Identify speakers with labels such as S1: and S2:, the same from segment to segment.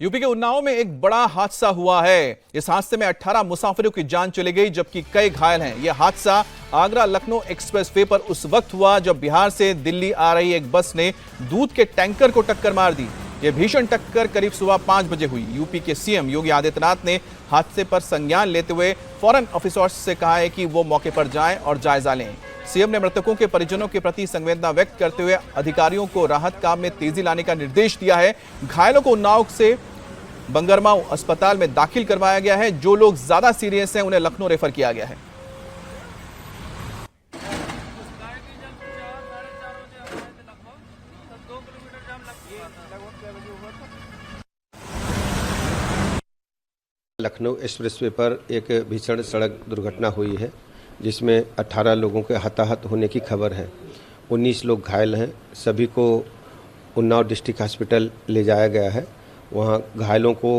S1: UP के उन्नाव में एक बड़ा हादसा हुआ है। इस हादसे में 18 मुसाफिरों की जान चली गई जबकि कई घायल हैं। यह हादसा आगरा लखनऊ एक्सप्रेसवे पर उस वक्त हुआ जब बिहार से दिल्ली आ रही एक बस ने दूध के टैंकर को टक्कर मार दी। यह भीषण टक्कर करीब सुबह 5 बजे हुई। यूपी के सीएम योगी आदित्यनाथ ने हादसे पर संज्ञान लेते हुए फौरन ऑफिसर्स से कहा है कि वो मौके पर जाएं और जायजा लें। सीएम ने मृतकों के परिजनों के प्रति संवेदना व्यक्त करते हुए अधिकारियों को राहत काम में तेजी लाने का निर्देश दिया है। घायलों को उन्नाव से बंगरमाऊ अस्पताल में दाखिल करवाया गया है। जो लोग ज्यादा सीरियस हैं उन्हें लखनऊ रेफर किया गया है।
S2: लखनऊ एक्सप्रेसवे पर एक भीषण सड़क दुर्घटना हुई है जिसमें 18 लोगों के हताहत होने की खबर है। 19 लोग घायल हैं। सभी को उन्नाव डिस्ट्रिक्ट हॉस्पिटल ले जाया गया है। वहां घायलों को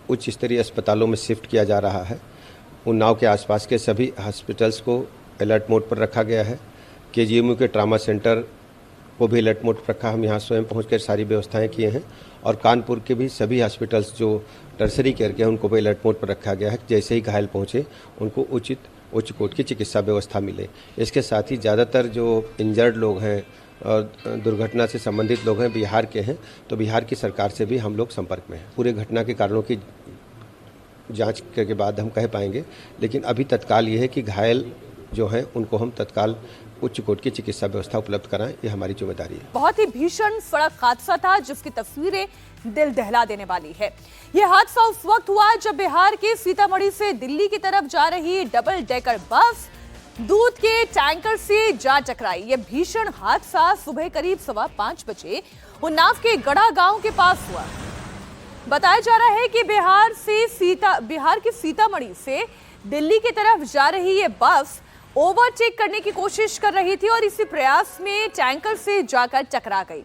S2: उच्च स्तरीय अस्पतालों में शिफ्ट किया जा रहा है। उन्नाव के आसपास के सभी हॉस्पिटल्स को अलर्ट मोड पर रखा गया है। केजीएमयू के ट्रामा सेंटर को भी अलर्ट मोड पर रखा। हम यहाँ स्वयं पहुँचकर सारी व्यवस्थाएं किए हैं और कानपुर के भी सभी हॉस्पिटल्स जो टर्सरी केयर के हैं उनको भी अलर्ट मोड पर रखा गया है। जैसे ही घायल पहुँचे उनको उच्च कोर्ट की चिकित्सा व्यवस्था मिले। इसके साथ ही ज़्यादातर जो इंजर्ड लोग हैं और दुर्घटना से संबंधित लोग हैं बिहार के हैं, तो बिहार की सरकार से भी हम लोग संपर्क में हैं। पूरे घटना के कारणों की जांच के बाद हम कह पाएंगे, लेकिन अभी तत्काल ये है कि घायल जो हैं उनको हम तत्काल उच्च कोर्ट की चिकित्सा व्यवस्था उपलब्ध कराएं, ये हमारी जिम्मेदारी है।
S3: बहुत ही भीषण सड़क हादसा था जिसकी तस्वीरें दिल दहला देने वाली है। यह हादसा उस वक्त हुआ जब बिहार के सीतामढ़ी से दिल्ली की तरफ जा रही डबल डेकर बस दूध के टैंकर से जा टकराई। यह भीषण हादसा सुबह करीब 5:15 बजे उन्नाव के गढ़ा गांव के पास हुआ। बताया जा रहा है कि बिहार के सीतामढ़ी से दिल्ली की तरफ जा रही यह बस ओवरटेक करने की कोशिश कर रही थी और इसी प्रयास में टैंकर से जाकर टकरा गई।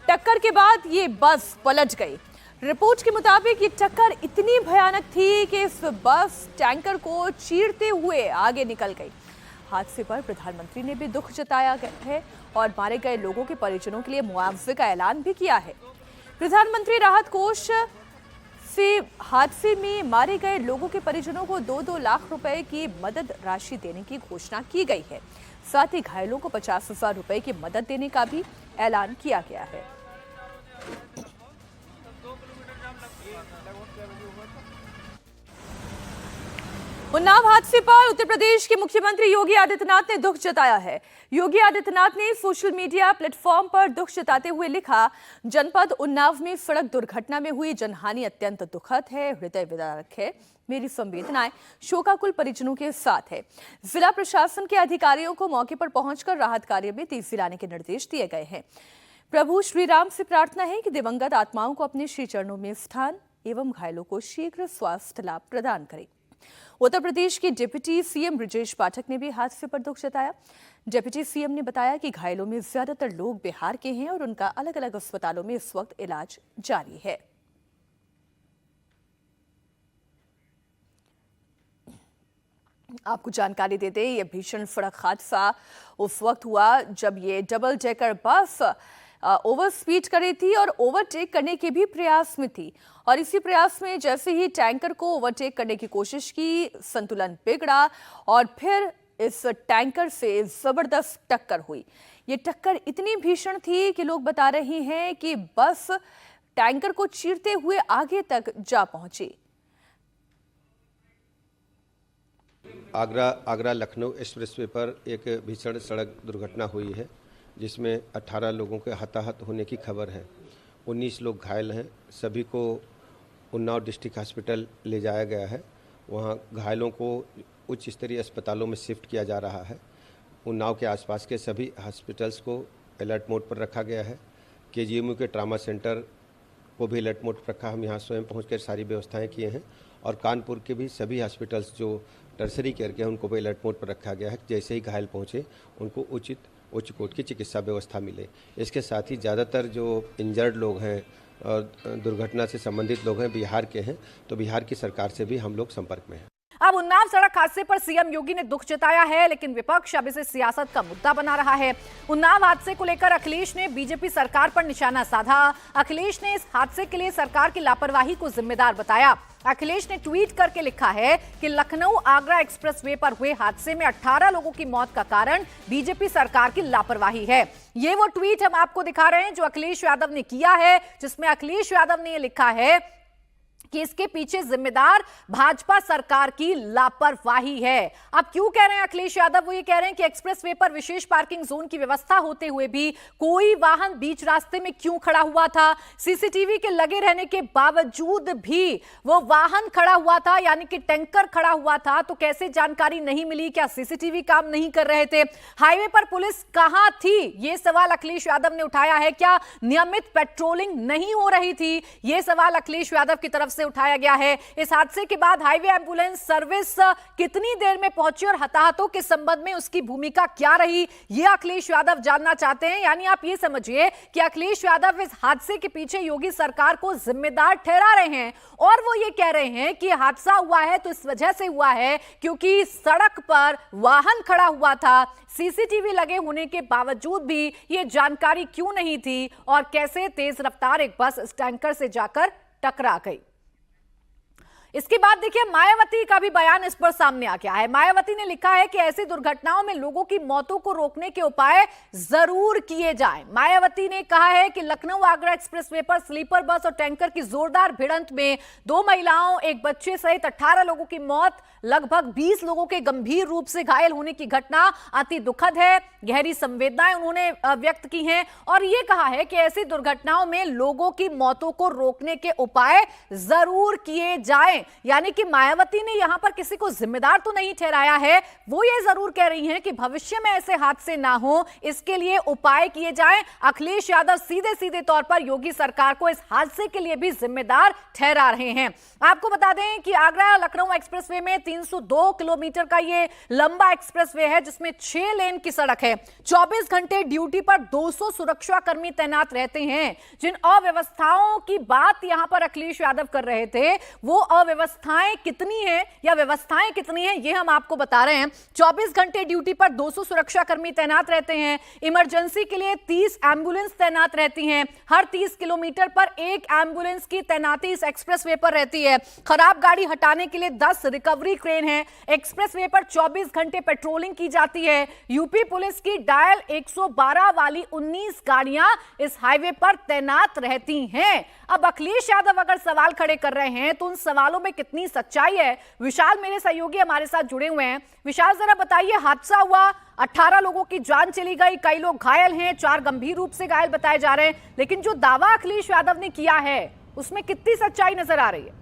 S3: टक्कर के बाद ये बस पलट गई। रिपोर्ट के मुताबिक ये टक्कर इतनी भयानक थी कि इस बस टैंकर को चीरते हुए आगे निकल गई। हादसे पर प्रधानमंत्री ने भी दुख जताया है और मारे गए लोगों के परिजनों के लिए मुआवजे का ऐलान भी किया है। प्रधानमंत्री राहत कोष से हादसे में मारे गए लोगों के परिजनों को 2-2 लाख रुपए की मदद राशि देने की घोषणा की गई है। साथ ही घायलों को 50,000 रुपए की मदद देने का भी ऐलान किया गया है। उन्नाव हादसे पर उत्तर प्रदेश के मुख्यमंत्री योगी आदित्यनाथ ने दुख जताया है। योगी आदित्यनाथ ने सोशल मीडिया प्लेटफॉर्म पर दुख जताते हुए लिखा, जनपद उन्नाव में सड़क दुर्घटना में हुई जनहानि अत्यंत दुखद है, हृदय विदारक है। मेरी संवेदनाएं शोकाकुल परिजनों के साथ है। जिला प्रशासन के अधिकारियों को मौके पर पहुंचकर राहत कार्य में तेजी लाने के निर्देश दिए गए हैं। प्रभु श्री राम से प्रार्थना है कि दिवंगत आत्माओं को अपने श्री चरणों में स्थान एवं घायलों को शीघ्र स्वास्थ्य लाभ प्रदान करें। उत्तर प्रदेश के डिप्टी सीएम ब्रजेश पाठक ने भी हादसे पर दुख जताया। डिप्टी सीएम ने बताया कि घायलों में ज्यादातर लोग बिहार के हैं और उनका अलग अलग अस्पतालों में इस वक्त इलाज जारी है। आपको जानकारी दे दें, यह भीषण सड़क हादसा उस वक्त हुआ जब ये double decker bus over speed कर रही थी और ओवरटेक करने के भी प्रयास में थी और इसी प्रयास में जैसे ही टैंकर को ओवरटेक करने की कोशिश की, संतुलन बिगड़ा और फिर इस टैंकर से जबरदस्त टक्कर हुई। ये टक्कर इतनी भीषण थी कि लोग बता रहे हैं कि बस टैंकर को चीरते हुए आगे तक जा पहुंची।
S2: आगरा लखनऊ एक्सप्रेसवे पर एक भीषण सड़क दुर्घटना हुई है जिसमें 18 लोगों के हताहत होने की खबर है। 19 लोग घायल हैं। सभी को उन्नाव डिस्ट्रिक्ट हॉस्पिटल ले जाया गया है। वहां घायलों को उच्च स्तरीय अस्पतालों में शिफ्ट किया जा रहा है। उन्नाव के आसपास के सभी हॉस्पिटल्स को अलर्ट मोड पर रखा गया है। केजीएमयू के ट्रामा सेंटर को भी अलर्ट मोड पर रखा। हम यहाँ स्वयं पहुँचकर सारी व्यवस्थाएं किए हैं और कानपुर के भी सभी हॉस्पिटल्स जो टर्सरी केयर के हैं उनको भी अलर्ट मोड पर रखा गया है। जैसे ही घायल पहुँचे उनको उच्च कोर्ट की चिकित्सा व्यवस्था मिले। इसके साथ ही ज़्यादातर जो इंजर्ड लोग हैं और दुर्घटना से संबंधित लोग हैं बिहार के हैं, तो बिहार की सरकार से भी हम लोग संपर्क में हैं।
S3: अब उन्नाव सड़क हादसे पर सीएम योगी ने दुख जताया है, लेकिन विपक्ष अब इसे सियासत का मुद्दा बना रहा है। उन्नाव हादसे को लेकर अखिलेश ने बीजेपी सरकार पर निशाना साधा। अखिलेश ने इस हादसे के लिए सरकार की लापरवाही को जिम्मेदार बताया। अखिलेश ने ट्वीट करके लिखा है कि लखनऊ आगरा एक्सप्रेसवे पर हुए हादसे में 18 लोगों की मौत का कारण बीजेपी सरकार की लापरवाही है। ये वो ट्वीट हम आपको दिखा रहे हैं जो अखिलेश यादव ने किया है, जिसमें अखिलेश यादव ने ये लिखा है कि इसके पीछे जिम्मेदार भाजपा सरकार की लापरवाही है। अब क्यों कह रहे हैं अखिलेश यादव? वो ये कह रहे हैं कि एक्सप्रेसवे पर विशेष पार्किंग जोन की व्यवस्था होते हुए भी कोई वाहन बीच रास्ते में क्यों खड़ा हुआ था? सीसीटीवी के लगे रहने के बावजूद भी वो वाहन खड़ा हुआ था, यानी कि टैंकर खड़ा हुआ था, तो कैसे जानकारी नहीं मिली? क्या सीसीटीवी काम नहीं कर रहे थे? हाईवे पर पुलिस कहां थी? ये सवाल अखिलेश यादव ने उठाया है। क्या नियमित पेट्रोलिंग नहीं हो रही थी? ये सवाल अखिलेश यादव की तरफ से उठाया गया है। इस हादसे के बाद हाईवे एम्बुलेंस सर्विस कितनी देर में पहुंची और हताहतों के संबंध में उसकी भूमिका क्या रही, यह अखिलेश यादव जानना चाहते हैं। यानी आप ये समझिए कि अखिलेश यादव इस हादसे के पीछे योगी सरकार को जिम्मेदार ठहरा रहे हैं और वो ये कह रहे हैं कि हादसा हुआ है तो इस वजह से हुआ है क्योंकि सड़क पर वाहन खड़ा हुआ था, सीसीटीवी लगे होने के बावजूद भी ये जानकारी क्यों नहीं थी और कैसे तेज रफ्तार एक बस इस टैंकर से जाकर टकरा गई। इसके बाद देखिए मायावती का भी बयान इस पर सामने आ गया है। मायावती ने लिखा है कि ऐसी दुर्घटनाओं में लोगों की मौतों को रोकने के उपाय जरूर किए जाएं। मायावती ने कहा है कि लखनऊ आगरा एक्सप्रेसवे पर स्लीपर बस और टैंकर की जोरदार भिड़ंत में 2 महिलाओं, एक बच्चे सहित 18 लोगों की मौत, लगभग 20 लोगों के गंभीर रूप से घायल होने की घटना अति दुखद है। गहरी संवेदनाएं उन्होंने व्यक्त की हैं और यह कहा है कि ऐसी दुर्घटनाओं में लोगों की मौतों को रोकने के उपाय जरूर किए जाएं। यानी कि मायावती ने यहां पर किसी को जिम्मेदार तो नहीं ठहराया है, वो ये जरूर कह रही हैं कि भविष्य में ऐसे हादसे ना हो, इसके लिए उपाय किए जाएं। अखिलेश यादव सीधे सीधे तौर पर योगी सरकार को इस हादसे के लिए भी जिम्मेदार ठहरा रहे हैं। आपको बता दें कि आगरा लखनऊ एक्सप्रेसवे में 302 किलोमीटर का ये लंबा एक्सप्रेसवे है, जिसमें 6 लेन की सड़क है। 24 घंटे ड्यूटी पर 200 सुरक्षा कर्मी तैनात रहते हैं। जिन अव्यवस्थाओं की बात यहां पर अखिलेश यादव कर रहे थे, वो अव्यवस्थाएं कितनी है या व्यवस्थाएं कितनी है, ये हम आपको बता रहे हैं। 24 घंटे ड्यूटी पर 200 सुरक्षा कर्मी तैनात रहते हैं। इमरजेंसी के लिए 30 एम्बुलेंस तैनात रहती हैं। हर 30 किलोमीटर पर एक एम्बुलेंस की तैनाती इस एक्सप्रेसवे पर रहती है। खराब गाड़ी हटाने के लिए 10 रिकवरी क्रेन है। एक्सप्रेसवे पर 24 घंटे पेट्रोलिंग की जाती है। यूपी पुलिस की डायल 112 वाली 19 गाड़ियां इस हाईवे पर तैनात रहती हैं। अब अखिलेश यादव अगर सवाल खड़े कर रहे हैं तो उन सवालों में कितनी सच्चाई है? विशाल मेरे सहयोगी हमारे साथ जुड़े हुए हैं। विशाल, जरा बताइए, हादसा हुआ, 18 लोगों की जान चली गई, कई लोग घायल हैं, 4 गंभीर रूप से घायल बताए जा रहे हैं, लेकिन जो दावा अखिलेश यादव ने किया है उसमें कितनी सच्चाई नजर आ रही है?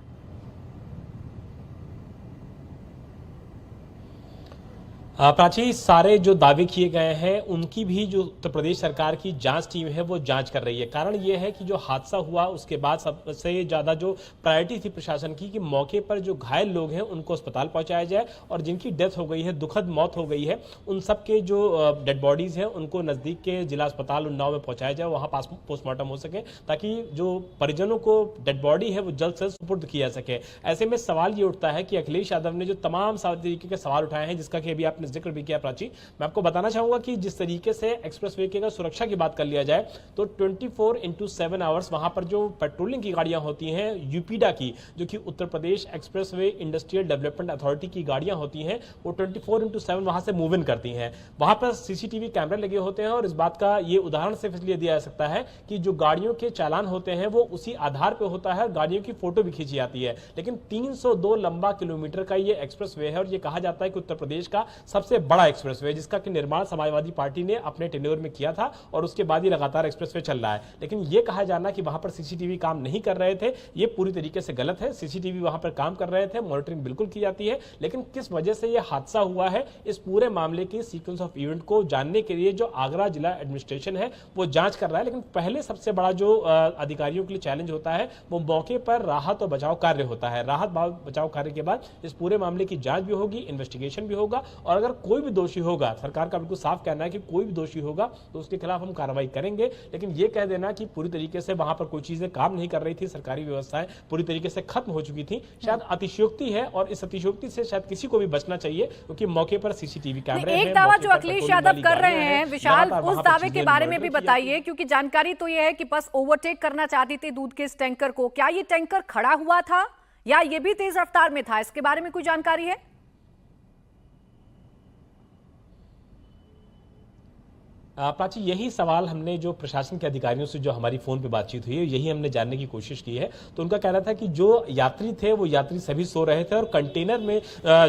S4: प्राची, सारे जो दावे किए गए हैं उनकी भी जो उत्तर प्रदेश सरकार की जांच टीम है वो जांच कर रही है। कारण ये है कि जो हादसा हुआ उसके बाद सबसे ज़्यादा जो प्रायोरिटी थी प्रशासन की कि मौके पर जो घायल लोग हैं उनको अस्पताल पहुंचाया जाए और जिनकी डेथ हो गई है, दुखद मौत हो गई है, उन सब के जो डेड बॉडीज़ हैं उनको नज़दीक के जिला अस्पताल उन्नाव में पहुँचाया जाए, वहाँ पास पोस्टमार्टम हो सके ताकि जो परिजनों को डेड बॉडी है वो जल्द से सुपुर्द किया सके। ऐसे में सवाल ये उठता है कि अखिलेश यादव ने जो तमाम तरीके के सवाल उठाए हैं, जिसका कि अभी आपने जिक्र भी किया प्राची, मैं आपको बताना चाहूंगा कि जिस तरीके से एक्सप्रेसवे की अगर सुरक्षा की बात कर लिया जाए तो 24/7 आवर्स वहां पर जो पेट्रोलिंग की गाड़ियां होती हैं यूपीडा की, जो कि Uttar Pradesh expressway industrial development authority की गाड़ियां होती हैं, वो 24/7 वहां से मूव इन करती हैं। वहां पर सीसीटीवी कैमरे लगे होते हैं और इस बात का ये उदाहरण सिर्फ इसलिए दिया जा सकता है कि जो गाड़ियों के चालान होते हैं वो उसी आधार पर होता है, गाड़ियों की फोटो भी खींची जाती है। लेकिन 302 लंबा किलोमीटर का ये एक्सप्रेसवे है और ये कहा जाता है कि उत्तर प्रदेश का सबसे बड़ा एक्सप्रेसवे, जिसका कि निर्माण समाजवादी पार्टी ने अपने टेन्योर में किया था और उसके बाद ही लगातार एक्सप्रेसवे चल रहा है। लेकिन यह कहा जाना कि वहां पर सीसीटीवी काम नहीं कर रहे थे, यह पूरी तरीके से गलत है। सीसीटीवी वहां पर काम कर रहे थे, मॉनिटरिंग बिल्कुल की जाती है, लेकिन किस वजह से यह हादसा हुआ है, इस पूरे मामले की सीक्वेंस ऑफ इवेंट को जानने के लिए जो आगरा जिला एडमिनिस्ट्रेशन है वो जांच कर रहा है। लेकिन पहले सबसे बड़ा जो अधिकारियों के लिए चैलेंज होता है वो मौके पर राहत और बचाव कार्य होता है। राहत बचाव कार्य के बाद इस पूरे मामले की जांच भी होगी, इन्वेस्टिगेशन भी होगा और अगर कोई भी दोषी होगा, सरकार का बिल्कुल साफ कहना है कि कोई भी दोषी होगा तो उसके खिलाफ हम कार्रवाई करेंगे। लेकिन ये कह देना कि पूरी तरीके से वहां पर कोई चीजें काम नहीं कर रही थी, सरकारी व्यवस्थाएं पूरी तरीके से खत्म हो चुकी थी, शायद अतिशयोक्ति है। और इस अतिशयोक्ति से शायद किसी को भी बचना चाहिए, क्योंकि मौके पर सीसीटीवी कैमरे हैं।
S5: एक दावा जो अखिलेश यादव कर रहे हैं विशाल, उस दावे के बारे में भी बताइए, क्योंकि जानकारी तो यह है कि बस ओवरटेक करना चाहती थी दूध के इस टैंकर को। क्या ये टैंकर खड़ा हुआ था या ये भी तेज रफ्तार में था? इसके बारे में कोई जानकारी है?
S4: प्राची, यही सवाल हमने जो प्रशासन के अधिकारियों से जो हमारी फोन पे बातचीत हुई है, यही हमने जानने की कोशिश की है। तो उनका कहना था कि जो यात्री थे वो यात्री सभी सो रहे थे और कंटेनर में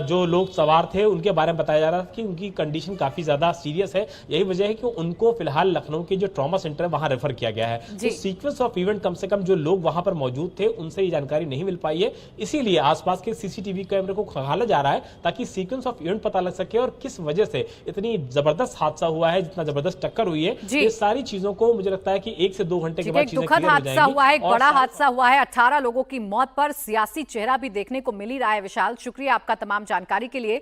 S4: जो लोग सवार थे उनके बारे में बताया जा रहा था कि उनकी कंडीशन काफी ज्यादा सीरियस है। यही वजह है कि उनको फिलहाल लखनऊ के जो ट्रॉमा सेंटर है वहां रेफर किया गया है। तो सीक्वेंस ऑफ इवेंट कम से कम जो लोग वहां पर मौजूद थे उनसे ये जानकारी नहीं मिल पाई है, इसीलिए आसपास के सीसीटीवी कैमरे को खंगाला जा रहा है ताकि सीक्वेंस ऑफ इवेंट पता लग सके और किस वजह से इतनी जबरदस्त हादसा हुआ है, जितना जबरदस्त टक्कर हुई है। ये सारी चीजों को मुझे लगता है कि 1 से 2 घंटे के बाद चीजें
S5: दुखद हादसा हुआ है, एक बड़ा हादसा हुआ है। 18 लोगों की मौत पर सियासी चेहरा भी देखने को मिल ही रहा है। विशाल, शुक्रिया आपका तमाम जानकारी के लिए।